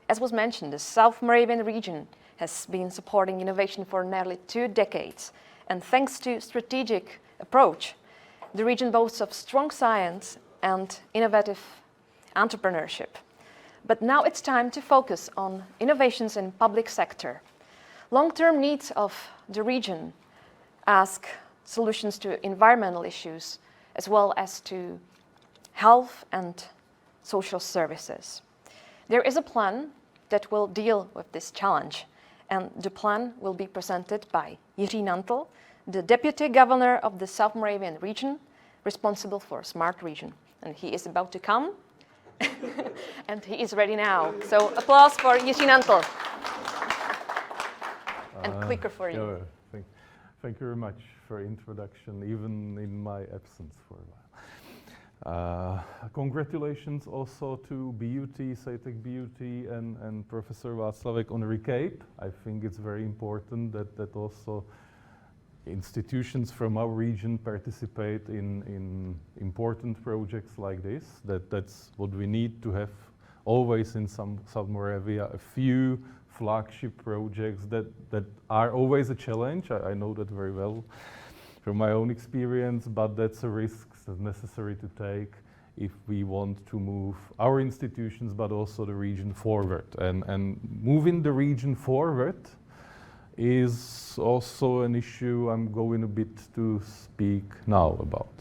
As was mentioned, the South Moravian region has been supporting innovation for nearly 2 decades, and thanks to strategic approach, the region boasts of strong science and innovative entrepreneurship. But now it's time to focus on innovations in public sector. Long-term needs of the region ask solutions to environmental issues, as well as to health and social services. There is a plan that will deal with this challenge, and the plan will be presented by Jiří Nantl, the Deputy Governor of the South Moravian Region, responsible for a smart region. And he is about to come, and he is ready now. So applause for Jiří Nantl. And clicker for you. Yeah, thank you very much for introduction, even in my absence for a while. Congratulations also to BUT, SATEC BUT, and Professor Václavek on RICAIP. I think it's very important that also institutions from our region participate in important projects like this. That's what we need to have always in South Moravia, a few flagship projects that are always a challenge. I know that very well from my own experience, but that's a risk that's necessary to take if we want to move our institutions, but also the region forward. And moving the region forward is also an issue I'm going a bit to speak now about.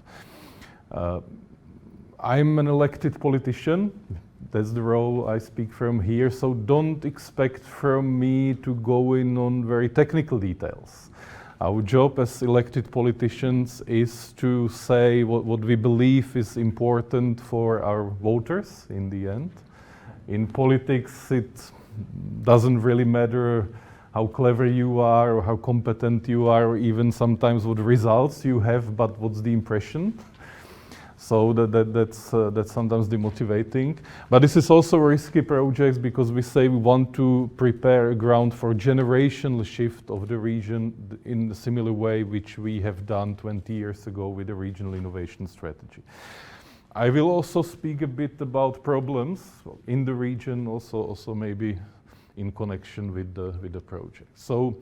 I'm an elected politician. That's the role I speak from here, so don't expect from me to go in on very technical details. Our job as elected politicians is to say what we believe is important for our voters in the end. In politics, it doesn't really matter how clever you are or how competent you are, or even sometimes what results you have, but what's the impression. So that's sometimes demotivating. But this is also a risky project because we say we want to prepare a ground for generational shift of the region in a similar way which we have done 20 years ago with the regional innovation strategy. I will also speak a bit about problems in the region, also maybe in connection with the project. So,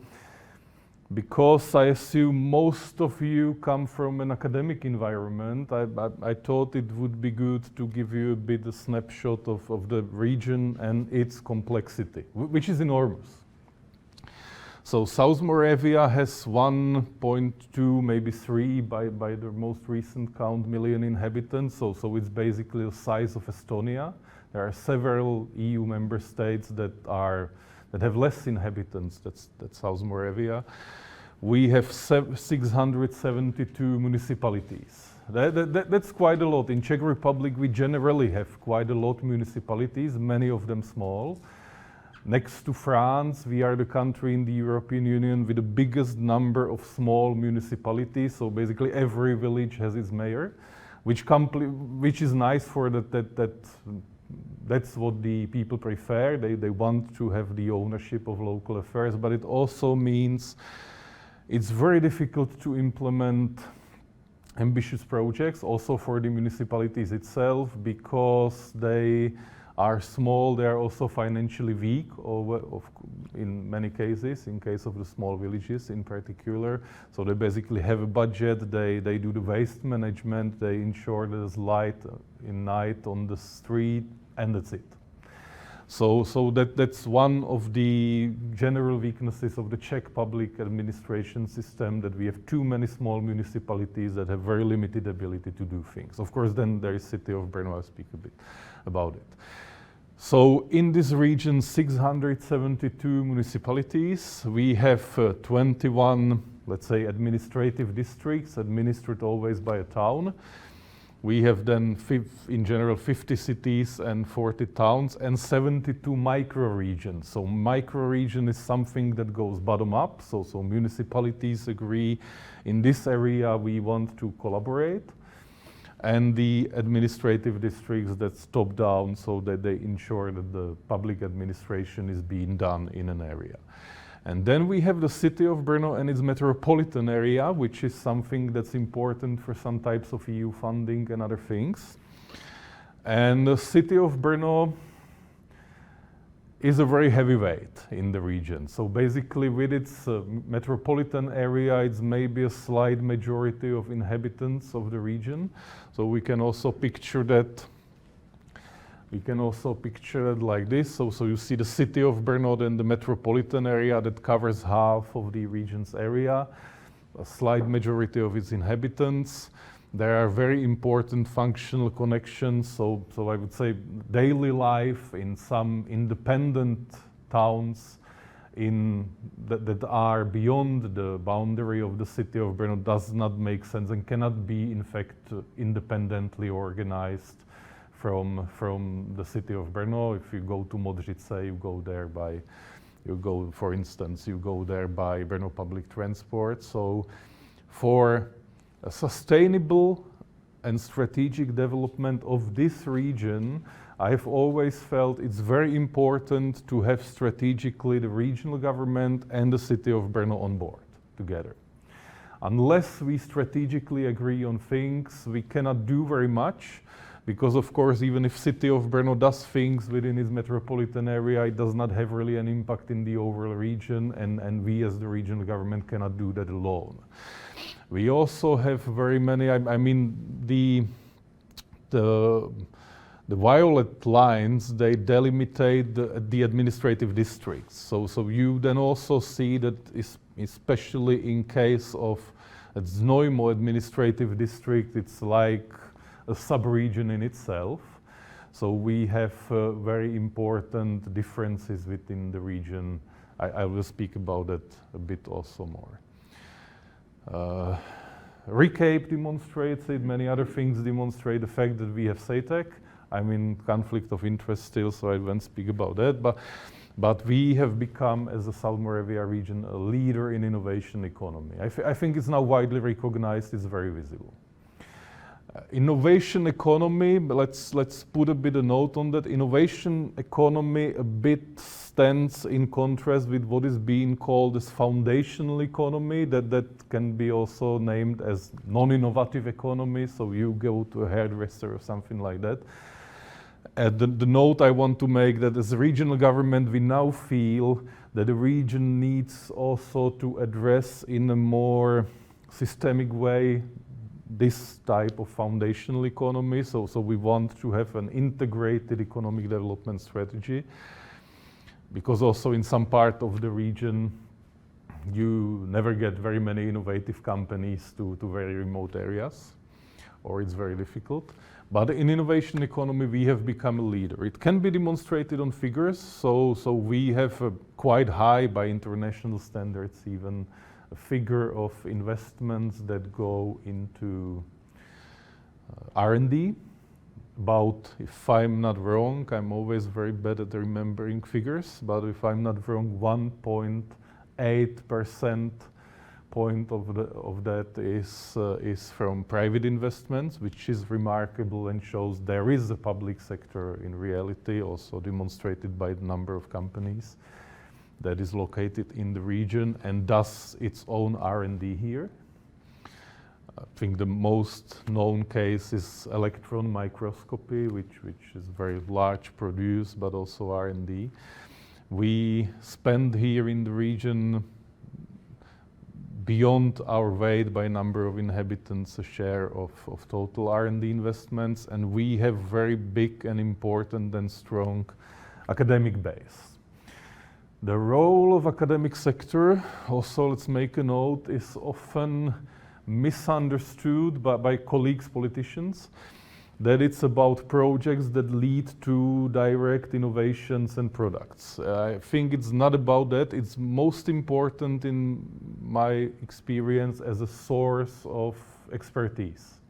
because I assume most of you come from an academic environment, I thought it would be good to give you a bit of snapshot of the region and its complexity, which is enormous. So South Moravia has 1.2, maybe 3 by the most recent count, million inhabitants. So it's basically the size of Estonia. There are several EU member states that have less inhabitants. That's South Moravia. We have 672 municipalities. That's quite a lot. In Czech Republic, we generally have quite a lot of municipalities, many of them small. Next to France, we are the country in the European Union with the biggest number of small municipalities. So basically every village has its mayor, which is nice for that's what the people prefer. They want to have the ownership of local affairs, but it also means it's very difficult to implement ambitious projects also for the municipalities itself because they are small, they are also financially weak in many cases, in case of the small villages in particular. So they basically have a budget, they do the waste management, they ensure there's light in night on the street, and that's it. So that's one of the general weaknesses of the Czech public administration system, that we have too many small municipalities that have very limited ability to do things. Of course, then there is city of Brno, I'll speak a bit about it. So in this region, 672 municipalities. We have 21, let's say, administrative districts, administered always by a town. We have then, in general, 50 cities and 40 towns and 72 micro-regions. So micro-region is something that goes bottom up. So municipalities agree, in this area we want to collaborate. And the administrative districts, that's top down, so that they ensure that the public administration is being done in an area. And then we have the city of Brno and its metropolitan area, which is something that's important for some types of EU funding and other things. And the city of Brno is a very heavy weight in the region. So basically with its metropolitan area, it's maybe a slight majority of inhabitants of the region. So we can also picture that like this. So you see the city of Brno and the metropolitan area that covers half of the region's area, a slight majority of its inhabitants. There are very important functional connections, so I would say daily life in some independent towns that are beyond the boundary of the city of Brno does not make sense and cannot be, in fact, independently organized from the city of Brno. If you go to Modřice, you go there by Brno public transport. So for a sustainable and strategic development of this region, I've always felt it's very important to have strategically the regional government and the city of Brno on board together. Unless we strategically agree on things, we cannot do very much, because of course, even if city of Brno does things within its metropolitan area, it does not have really an impact in the overall region, and we as the regional government cannot do that alone. We also have very many, I mean, the violet lines, they delimitate the administrative districts. So you then also see that especially in case of Znojmo administrative district, it's like a sub-region in itself. So we have very important differences within the region. I will speak about that a bit also more. RICAIP demonstrates it, many other things demonstrate the fact that we have SATEC. I'm in conflict of interest still, so I won't speak about that, but we have become, as a South Moravia region, a leader in innovation economy. I think it's now widely recognized, it's very visible. Innovation economy, let's put a bit of note on that. Innovation economy a bit stands in contrast with what is being called as foundational economy, that can be also named as non-innovative economy, so you go to a hairdresser or something like that. The note I want to make that as a regional government, we now feel that the region needs also to address in a more systemic way this type of foundational economy. So we want to have an integrated economic development strategy, because also in some part of the region, you never get very many innovative companies to very remote areas, or it's very difficult. But in innovation economy, we have become a leader. It can be demonstrated on figures, so we have a quite high, by international standards even, a figure of investments that go into R&D. About, if I'm not wrong, I'm always very bad at remembering figures, but if I'm not wrong, 1.8% point of that is from private investments, which is remarkable and shows there is a public sector in reality, also demonstrated by the number of companies that is located in the region and does its own R&D here. I think the most known case is electron microscopy, which is very large produce, but also R&D. We spend here in the region, beyond our weight by number of inhabitants, a share of total R&D investments, and we have very big and important and strong academic base. The role of academic sector, also let's make a note, is often misunderstood by colleagues, politicians, that it's about projects that lead to direct innovations and products. I think it's not about that. It's most important in my experience as a source of expertise.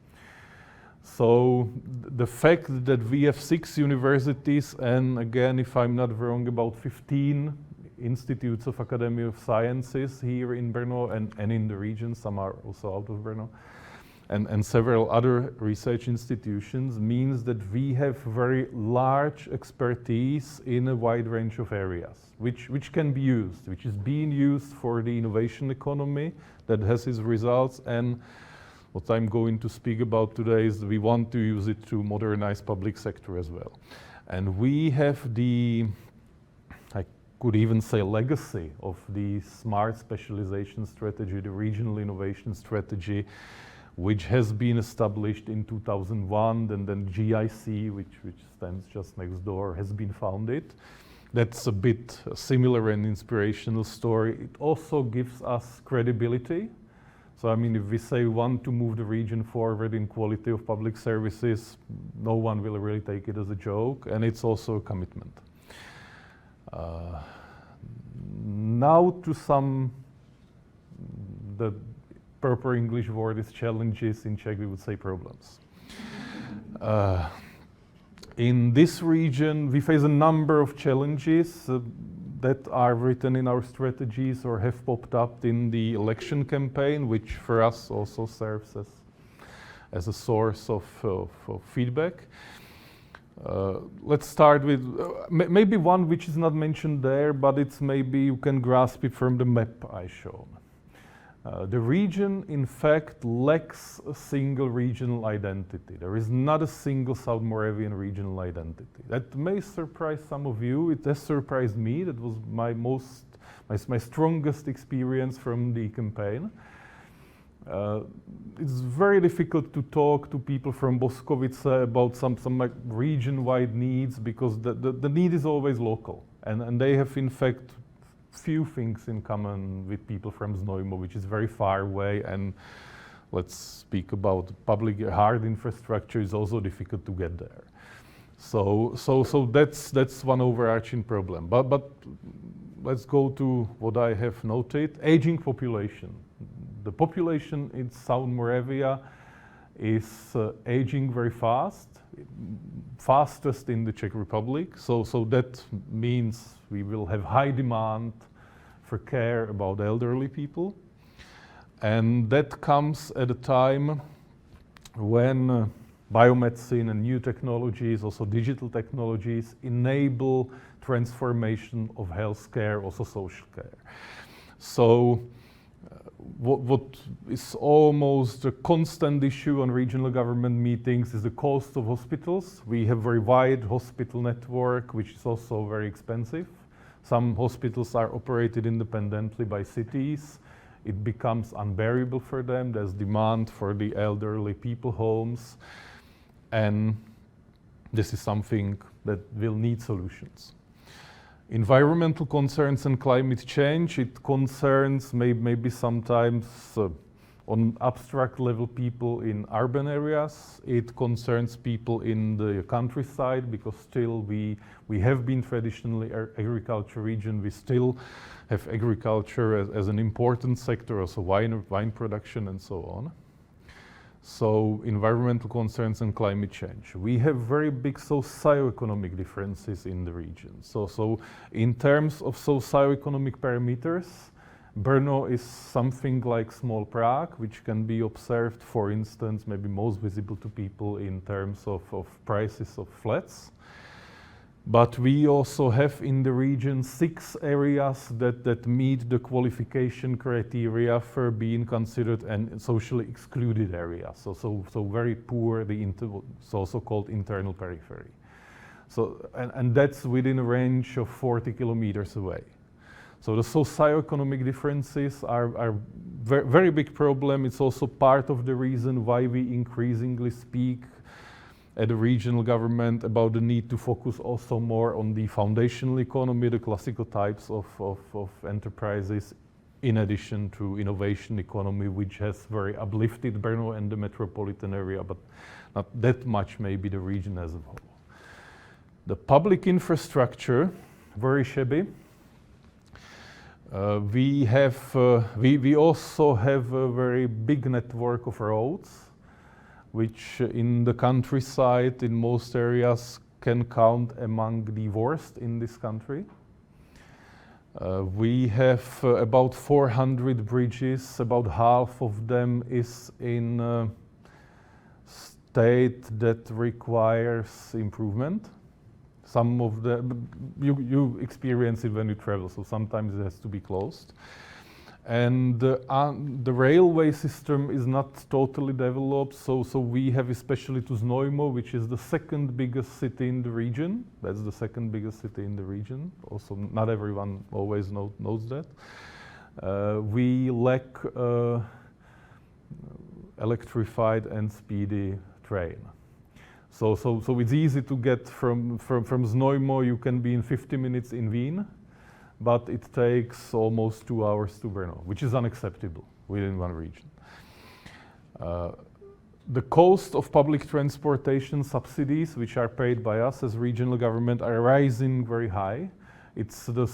So the fact that we have 6 universities and, again, if I'm not wrong, about 15 institutes of Academy of Sciences here in Brno and in the region, some are also out of Brno, and several other research institutions, means that we have very large expertise in a wide range of areas, which can be used, which is being used for the innovation economy that has its results, and what I'm going to speak about today is we want to use it to modernize public sector as well. And we have the could even say legacy of the smart specialization strategy, the regional innovation strategy, which has been established in 2001, and then GIC, which stands just next door, has been founded. That's a bit similar and inspirational story. It also gives us credibility. So I mean, if we say we want to move the region forward in quality of public services, no one will really take it as a joke, and it's also a commitment. Now to some, the proper English word is challenges, in Czech we would say problems. In this region, we face a number of challenges that are written in our strategies or have popped up in the election campaign, which for us also serves as a source of feedback. Let's start with maybe one which is not mentioned there, but it's maybe you can grasp it from the map I showed. The region, in fact, lacks a single regional identity. There is not a single South Moravian regional identity. That may surprise some of you. It has surprised me. That was my strongest experience from the campaign. It's very difficult to talk to people from Boskovice about some like region-wide needs, because the need is always local, and they have in fact few things in common with people from Znojmo, which is very far away, and let's speak about public hard infrastructure is also difficult to get there. So that's one overarching problem. But let's go to what I have noted: aging population. The population in South Moravia is aging very fast, fastest in the Czech Republic. So that means we will have high demand for care about elderly people. And that comes at a time when biomedicine and new technologies, also digital technologies, enable transformation of healthcare, also social care. So what is almost a constant issue on regional government meetings is the cost of hospitals. We have very wide hospital network, which is also very expensive. Some hospitals are operated independently by cities. It becomes unbearable for them. There's demand for the elderly people homes. And this is something that will need solutions. Environmental concerns and climate change, it concerns maybe sometimes on abstract level people in urban areas. It concerns people in the countryside, because still we have been traditionally an agriculture region. We still have agriculture as an important sector, also wine production and so on. So environmental concerns and climate change. We have very big socioeconomic differences in the region. So in terms of socioeconomic parameters, Brno is something like small Prague, which can be observed, for instance, maybe most visible to people in terms of prices of flats. But we also have in the region 6 areas that meet the qualification criteria for being considered an socially excluded area. So very poor, it's also called internal periphery. So, and that's within a range of 40 kilometers away. So the socioeconomic differences are very big problem. It's also part of the reason why we increasingly speak at the regional government about the need to focus also more on the foundational economy, the classical types of enterprises, in addition to innovation economy, which has very uplifted Brno and the metropolitan area, but not that much maybe the region as a whole. The public infrastructure, very shabby. We also have a very big network of roads, which in the countryside, in most areas, can count among the worst in this country. We have about 400 bridges. About half of them is in a state that requires improvement. Some of them, you experience it when you travel, so sometimes it has to be closed. And the railway system is not totally developed, so we have especially to Znojmo, which is the second biggest city in the region. That's the second biggest city in the region. Also, not everyone always knows that. We lack electrified and speedy train. So it's easy to get from Znojmo, you can be in 50 minutes in Wien, but it takes almost 2 hours to Brno, which is unacceptable within one region. The cost of public transportation subsidies, which are paid by us as regional government, are rising very high. It's the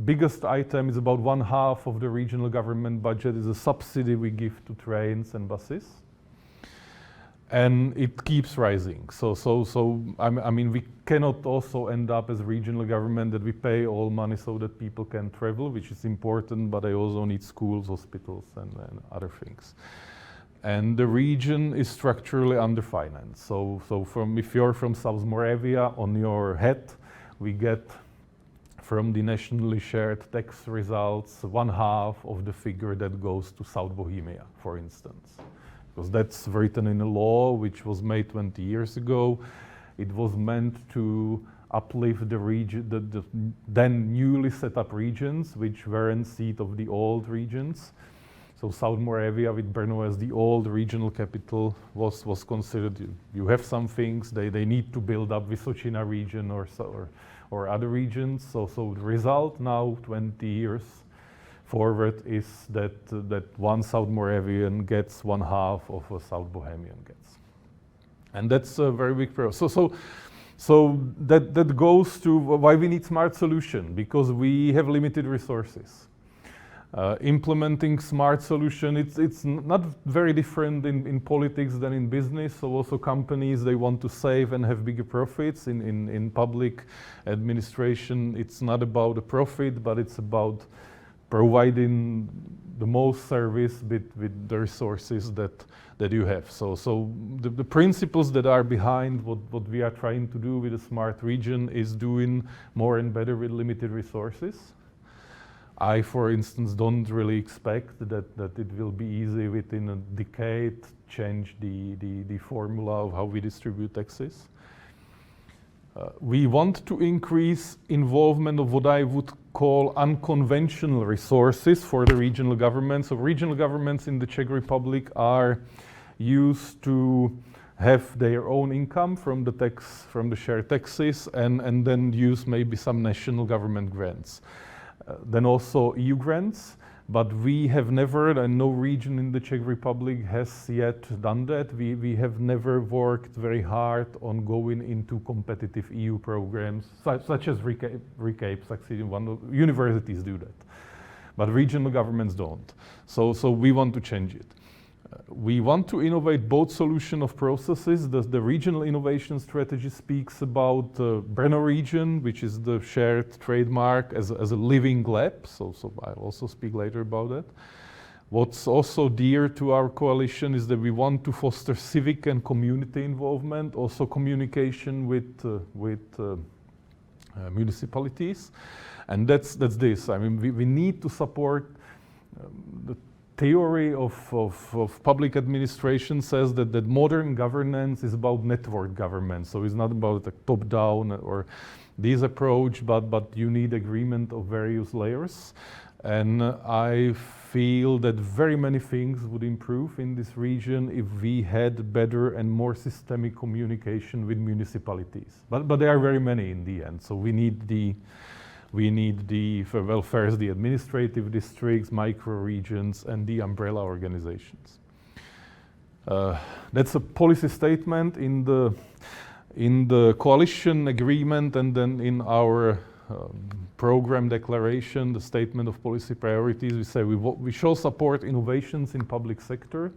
biggest item, is about 1/2 of the regional government budget is a subsidy we give to trains and buses. And it keeps rising. I mean, we cannot also end up as regional government that we pay all money so that people can travel, which is important, but they also need schools, hospitals, and other things. And the region is structurally underfinanced. So if you're from South Moravia, on your head, we get from the nationally shared tax results 1/2 of the figure that goes to South Bohemia, for instance. Because that's written in a law which was made 20 years ago. It was meant to uplift the region, the then newly set up regions, which weren't seat of the old regions. So South Moravia, with Brno as the old regional capital, was considered, you have some things, they need to build up Vysočina region or other regions. So the result now, 20 years forward, is that one South Moravian gets 1/2 of a South Bohemian gets. And that's a very big problem. So that goes to why we need smart solution, because we have limited resources. Implementing smart solution, it's not very different in politics than in business. So also companies, they want to save and have bigger profits. In public administration, it's not about a profit, but it's about providing the most service with the resources that you have. So the principles that are behind what we are trying to do with a smart region is doing more and better with limited resources. I, for instance, don't really expect that it will be easy within a decade change the formula of how we distribute taxes. We want to increase involvement of what I would call unconventional resources for the regional governments. So regional governments in the Czech Republic are used to have their own income from the shared taxes, and then use maybe some national government grants. Then also EU grants, but we have never, and no region in the Czech Republic has yet done that. We have never worked very hard on going into competitive EU programs, such as RICAIP, succeeding one. Universities do that, but regional governments don't. So we want to change it. We want to innovate both solution of processes. The regional innovation strategy speaks about Brno region, which is the shared trademark, as a living lab. So I'll also speak later about that. What's also dear to our coalition is that we want to foster civic and community involvement, also communication with municipalities. And that's this. I mean, we need to support the theory of public administration says that modern governance is about network government. So it's not about a top-down or this approach, but you need agreement of various layers. And I feel that very many things would improve in this region if we had better and more systemic communication with municipalities. But there are very many in the end. So we need the first the administrative districts, micro-regions, and the umbrella organizations. That's a policy statement in the coalition agreement, and then in our program declaration, the statement of policy priorities, we say we shall support innovations in public sector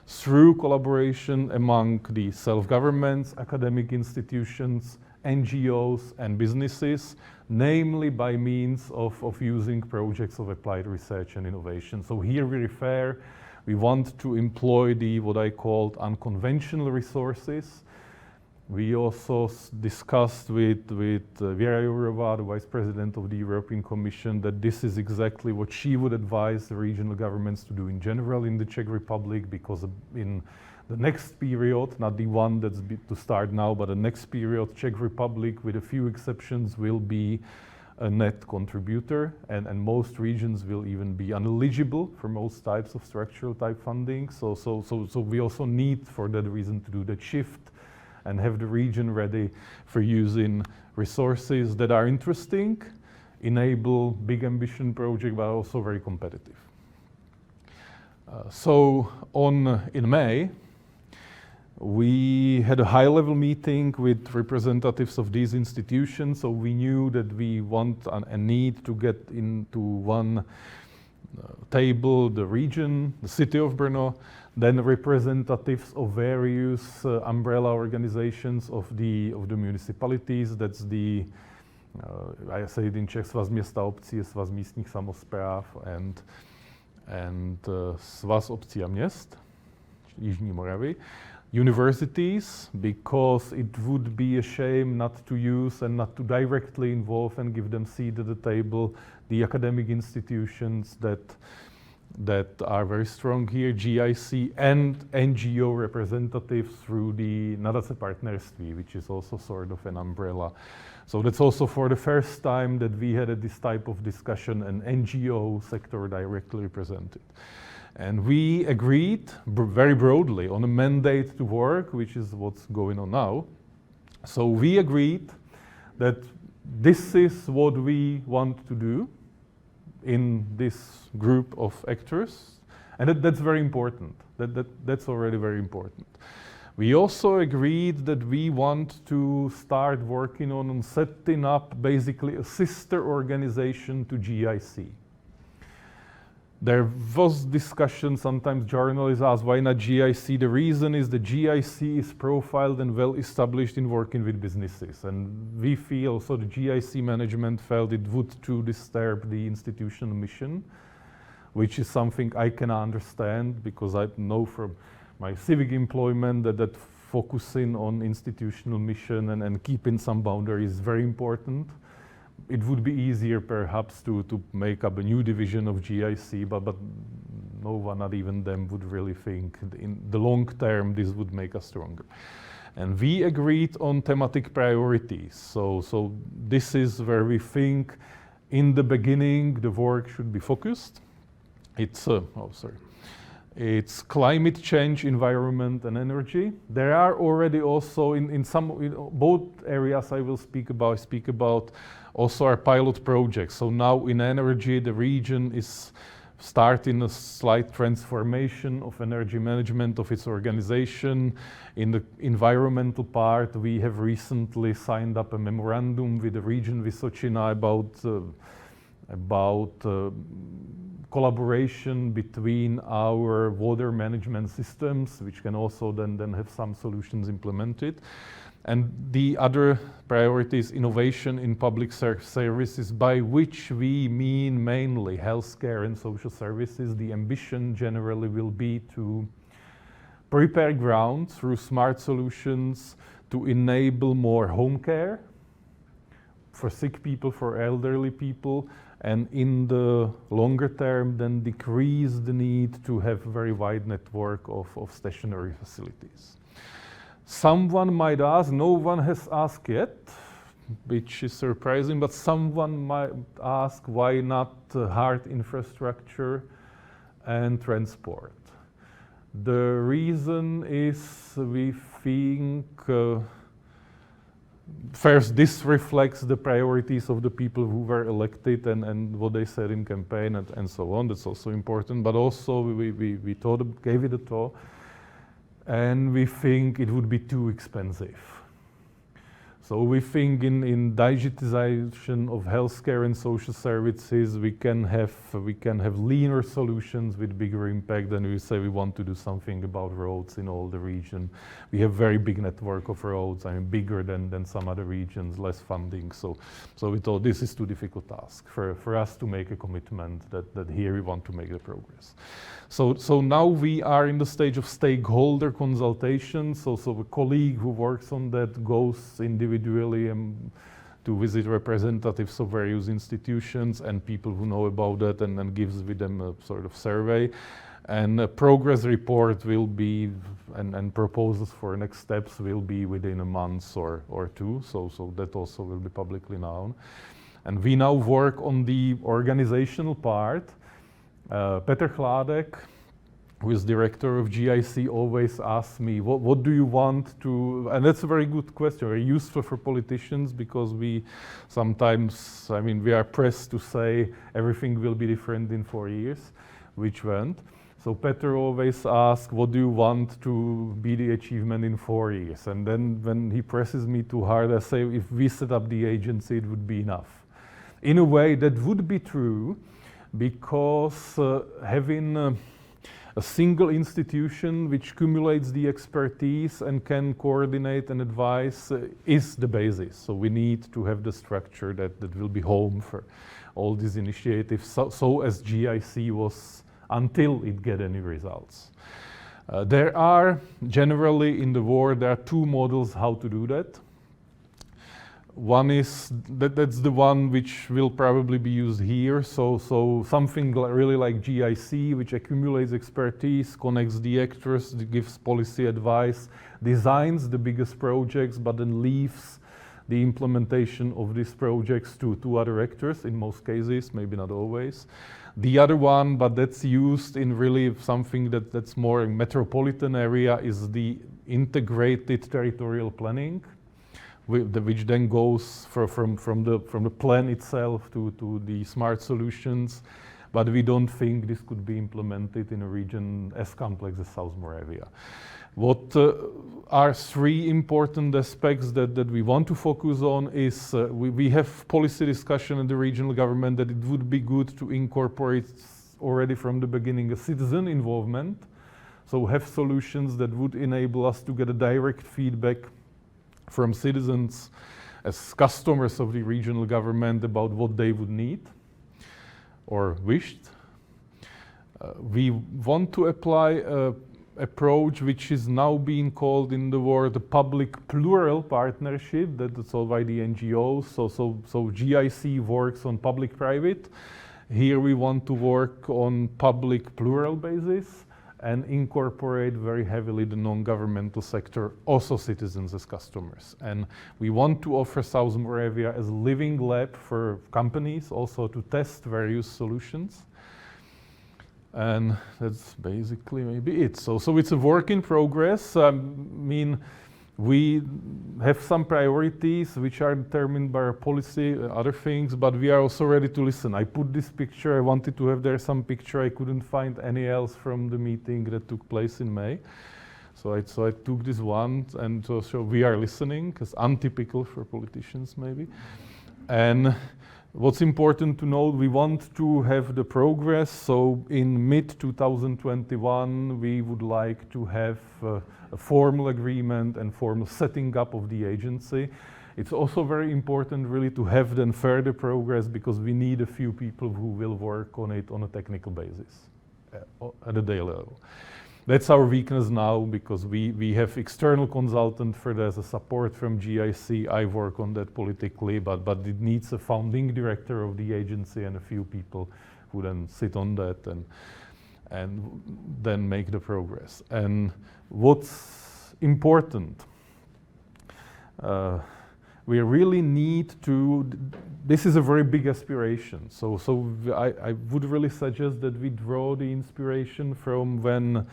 through collaboration among the self-governments, academic institutions, NGOs and businesses, namely by means of using projects of applied research and innovation. So here we want to employ what I called unconventional resources We also discussed with Věra Jourová, the Vice President of the European Commission, that this is exactly what she would advise the regional governments to do in general in the Czech Republic, because in the next period, not the one that's to start now, but the next period, Czech Republic, with a few exceptions, will be a net contributor, and most regions will even be ineligible for most types of structural type funding. So we also need, for that reason, to do that shift and have the region ready for using resources that are interesting, enable big ambition project, but also very competitive. In May, we had a high-level meeting with representatives of these institutions, so we knew that we want and need to get into one table the region, the city of Brno, then representatives of various umbrella organizations of the municipalities. That's the, I say it in Czech, Svaz měst a obcí, Svaz místních samospráv, and Svaz obcí a měst, Jižní Moravy. Universities, because it would be a shame not to use and not to directly involve and give them seat at the table the academic institutions that are very strong here, GIC and NGO representatives through the Nadace Partnerství, which is also sort of an umbrella. So that's also for the first time that we had this type of discussion, an NGO sector directly represented. And we agreed very broadly on a mandate to work, which is what's going on now. So we agreed that this is what we want to do in this group of actors, and that's very important. That's already very important. We also agreed that we want to start working on setting up basically a sister organization to GIC. There was discussion, sometimes journalists ask, why not GIC? The reason is the GIC is profiled and well established in working with businesses. And we feel, so the GIC management felt it would too disturb the institutional mission, which is something I can understand, because I know from my civic employment that focusing on institutional mission and keeping some boundaries is very important. It would be easier perhaps to make up a new division of GIC, but no one, not even them, would really think in the long term this would make us stronger. And we agreed on thematic priorities. So this is where we think in the beginning the work should be focused. It's climate change, environment, and energy. There are already also in both areas I will speak about also our pilot projects. So now in energy, the region is starting a slight transformation of energy management of its organization. In the environmental part, we have recently signed up a memorandum with the region Vysočina about collaboration between our water management systems, which can also then have some solutions implemented. And the other priority is innovation in public services, by which we mean mainly healthcare and social services. The ambition generally will be to prepare ground through smart solutions to enable more home care for sick people, for elderly people, and in the longer term then decrease the need to have a very wide network of stationary facilities. Someone might ask, no one has asked yet, which is surprising, but someone might ask, why not hard infrastructure and transport? The reason is we think first, this reflects the priorities of the people who were elected and what they said in campaign and so on. That's also important, but also we gave it a thought, and we think it would be too expensive. So we think in digitization of healthcare and social services, we can have leaner solutions with bigger impact than we say we want to do something about roads in all the region. We have very big network of roads, I mean bigger than some other regions, less funding. So we thought this is too difficult task for us to make a commitment that here we want to make the progress. So now we are in the stage of stakeholder consultation. So a colleague who works on that goes individually to visit representatives of various institutions and people who know about that, and then gives with them a sort of survey. And a progress report will be, and proposals for next steps will be within a month or two. So that also will be publicly known. And we now work on the organizational part. Petr Chládek, who is director of GIC, always asks me, what do you want to, and that's a very good question, very useful for politicians, because we sometimes, I mean, we are pressed to say everything will be different in 4 years, which won't. So Petr always asks, what do you want to be the achievement in 4 years? And then when he presses me too hard, I say, if we set up the agency, it would be enough. In a way, that would be true, because having a single institution which accumulates the expertise and can coordinate and advise is the basis. So we need to have the structure that will be home for all these initiatives, so as GIC was until it get any results. There are generally in the world, there are two models how to do that. One is, that's the one which will probably be used here. So something really like GIC, which accumulates expertise, connects the actors, gives policy advice, designs the biggest projects, but then leaves the implementation of these projects to other actors, in most cases, maybe not always. The other one, but that's used in really something that's more in metropolitan area, is the integrated territorial planning, which then goes from the plan itself to the smart solutions. But we don't think this could be implemented in a region as complex as South Moravia. What are three important aspects that we want to focus on is we have policy discussion in the regional government that it would be good to incorporate already from the beginning a citizen involvement. So have solutions that would enable us to get a direct feedback from citizens as customers of the regional government about what they would need or wished. We want to apply an approach which is now being called in the world a public plural partnership, that's all by the NGOs. So GIC works on public-private. Here we want to work on public plural basis and incorporate very heavily the non-governmental sector, also citizens as customers. And we want to offer South Moravia as a living lab for companies also to test various solutions. And that's basically maybe it. So it's a work in progress. I mean, we have some priorities which are determined by our policy, other things, but we are also ready to listen. I put this picture, I wanted to have there some picture, I couldn't find any else from the meeting that took place in May. So I took this one, and so we are listening, because untypical for politicians maybe. And what's important to note, we want to have the progress. So in mid-2021, we would like to have a formal agreement and formal setting up of the agency. It's also very important really to have then further progress, because we need a few people who will work on it on a technical basis at a daily level. That's our weakness now, because we have external consultant for that as a support from GIC. I work on that politically, but it needs a founding director of the agency and a few people who then sit on that and then make the progress. And what's important, we really need to, this is a very big aspiration. So I would really suggest that we draw the inspiration from when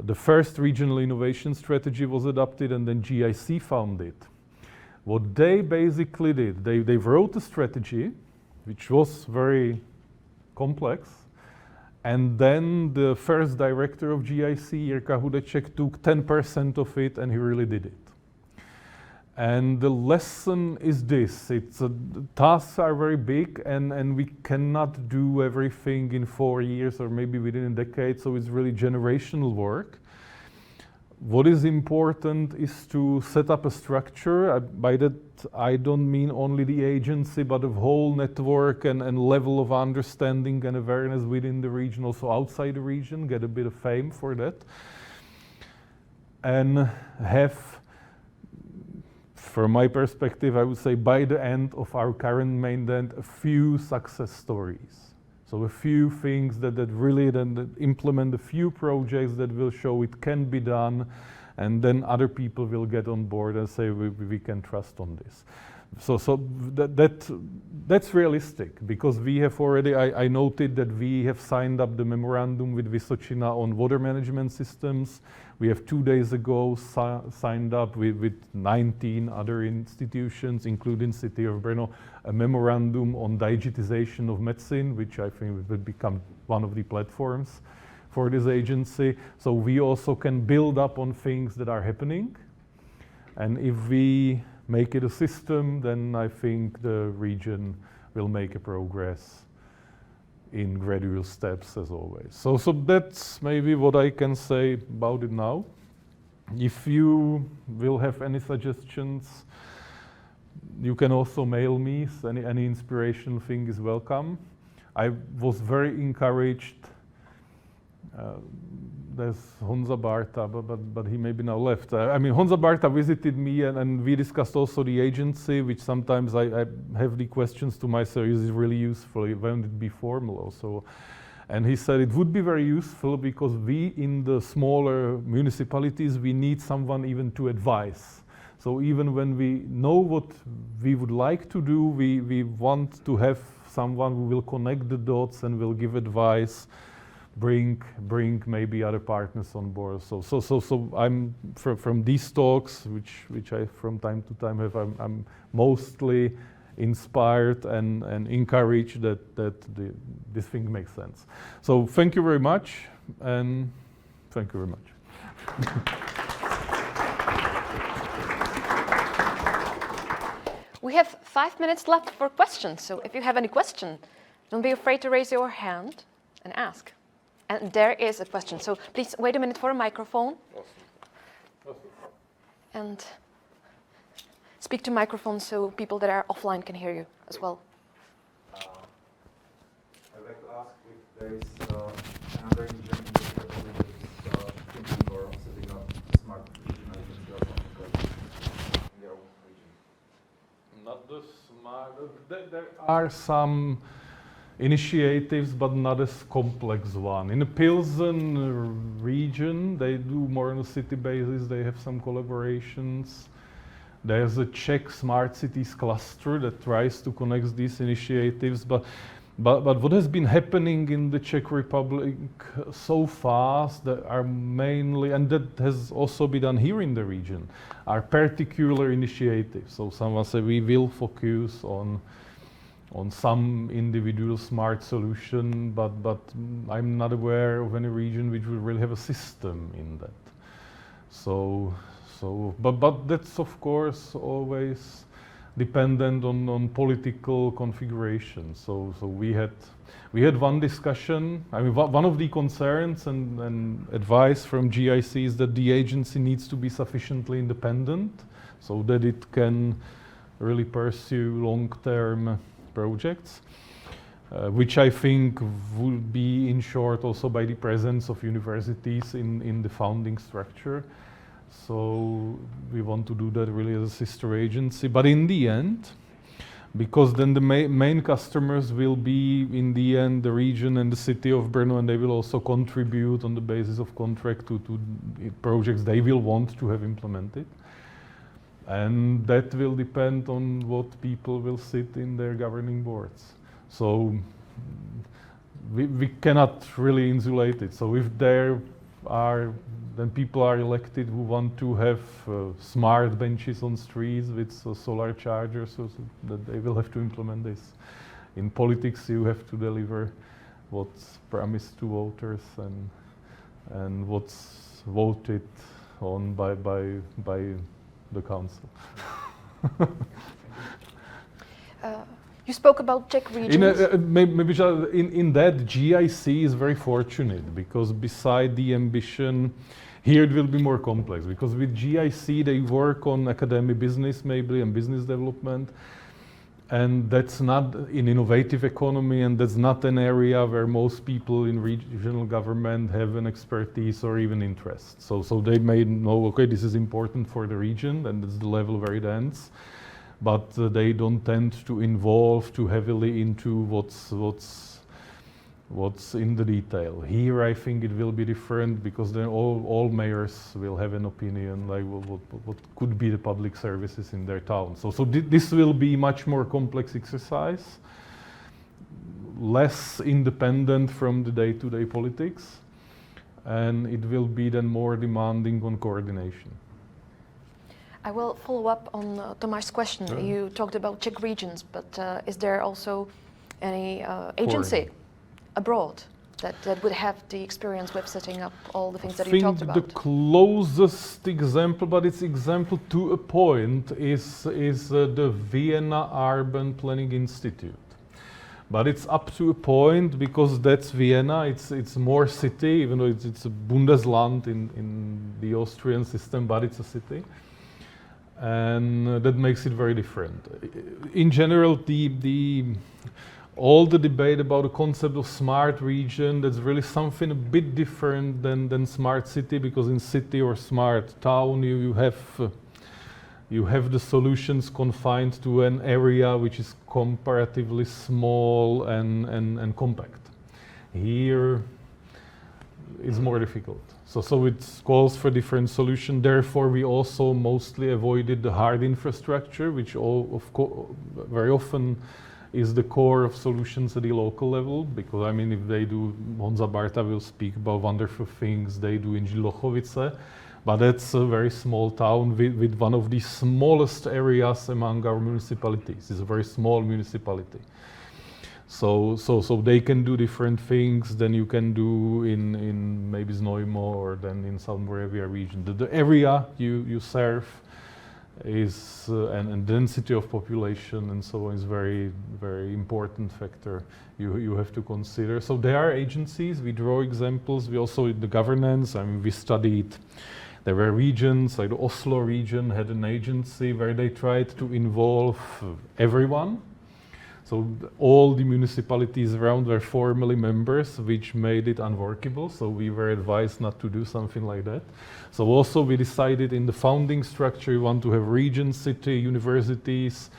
the first regional innovation strategy was adopted and then GIC found it. What they basically did, they wrote a strategy which was very complex, and then the first director of GIC, Jiří, took 10% of it, and he really did it. And the lesson is this: tasks are very big, and we cannot do everything in 4 years or maybe within a decade. So it's really generational work. What is important is to set up a structure. By that, I don't mean only the agency, but a whole network and level of understanding and awareness within the region, also outside the region, get a bit of fame for that. And have, from my perspective, I would say by the end of our current mandate, a few success stories. So a few things that really then implement a few projects that will show it can be done, and then other people will get on board and say we can trust on this. So that's realistic, because we have already, I noted that we have signed up the memorandum with Vysočina on water management systems. We have 2 days ago signed up with 19 other institutions, including City of Brno, a memorandum on digitization of medicine, which I think will become one of the platforms for this agency. So we also can build up on things that are happening. And if we make it a system, then I think the region will make a progress in gradual steps, as always. So that's maybe what I can say about it now. If you will have any suggestions, you can also mail me. So any inspirational thing is welcome. I was very encouraged. There's Honza Barta, but he maybe now left. I mean, Honza Barta visited me, and we discussed also the agency, which sometimes I have the questions to myself, is it really useful? Won't it be formal also? And he said it would be very useful, because we in the smaller municipalities, we need someone even to advise. So even when we know what we would like to do, we want to have someone who will connect the dots and will give advice, bring maybe other partners on board. So I'm from these talks, which I from time to time have, I'm mostly inspired and encouraged that this thing makes sense. So thank you very much, and thank you very much. We have 5 minutes left for questions, so if you have any question, don't be afraid to raise your hand and ask. And there is a question, so please wait a minute for a microphone. And speak to microphone so people that are offline can hear you as well. I'd like to ask if there is another region in the Republic that is thinking or setting up smart regional agency or something in their own region. Not the smart. There are some initiatives, but not as complex one. In the Pilsen region, they do more on a city basis. They have some collaborations. There's a Czech smart cities cluster that tries to connect these initiatives. But what has been happening in the Czech Republic so fast that are mainly, and that has also been done here in the region, are particular initiatives. So someone said we will focus on some individual smart solution, but I'm not aware of any region which will really have a system in that. But that's of course always dependent on political configuration. So we had one discussion. I mean, one of the concerns and advice from GIC is that the agency needs to be sufficiently independent so that it can really pursue long-term projects, which I think would be ensured also by the presence of universities in the founding structure. So we want to do that really as a sister agency. But in the end, because then the main customers will be in the end the region and the city of Brno, and they will also contribute on the basis of contract to projects they will want to have implemented. And that will depend on what people will sit in their governing boards. So we cannot really insulate it. So if there are, then people are elected who want to have smart benches on streets with solar chargers, so that they will have to implement this. In politics, you have to deliver what's promised to voters and what's voted on by the council. You spoke about Czech regions. In that, GIC is very fortunate because beside the ambition, here it will be more complex because with GIC they work on academic business maybe and business development, and that's not in innovative economy, and that's not an area where most people in regional government have an expertise or even interest. So they may know, okay, this is important for the region and it's the level very dense, but they don't tend to involve too heavily into what's in the detail. Here I think it will be different because then all mayors will have an opinion like what could be the public services in their town. So this will be much more complex exercise, less independent from the day-to-day politics, and it will be then more demanding on coordination. I will follow up on Tomáš's question. Sure. You talked about Czech regions, but is there also any agency abroad that would have the experience with setting up all the things that you talked about? I think the closest example, but it's example to a point, is the Vienna Urban Planning Institute. But it's up to a point because that's Vienna. It's more city, even though it's a Bundesland in the Austrian system, but it's a city. And that makes it very different. In general, all the debate about the concept of smart region, that's really something a bit different than smart city, because in city or smart town you have the solutions confined to an area which is comparatively small and compact. Here it's more difficult. So it calls for different solutions. Therefore, we also mostly avoided the hard infrastructure, which very often is the core of solutions at the local level. Because I mean, if they do, Honza Barta will speak about wonderful things they do in Žilochovice, but that's a very small town with one of the smallest areas among our municipalities. It's a very small municipality. So they can do different things than you can do in maybe Znojmo or then in South Moravia region. The area you serve is and density of population and so on is very, very important factor you have to consider. So there are agencies, we draw examples, we also in the governance, I mean we studied, there were regions, like the Oslo region had an agency where they tried to involve everyone. So all the municipalities around were formally members, which made it unworkable. So we were advised not to do something like that. So also we decided in the founding structure, we want to have region, city, universities,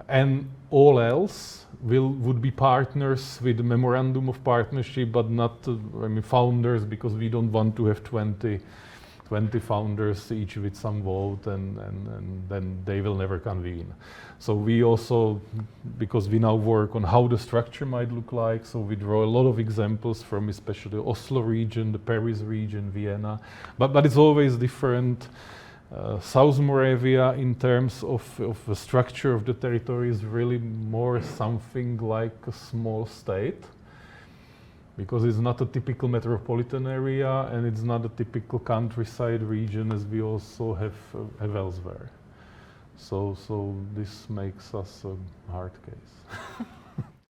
and all else would be partners with the memorandum of partnership, but not, founders, because we don't want to have 20 founders, each with some vote, and then they will never convene. So we also, because we now work on how the structure might look like, so we draw a lot of examples from especially the Oslo region, the Paris region, Vienna, but it's always different. South Moravia, in terms of the structure of the territory, is really more something like a small state, because it's not a typical metropolitan area and it's not a typical countryside region as we also have elsewhere. So this makes us a hard case.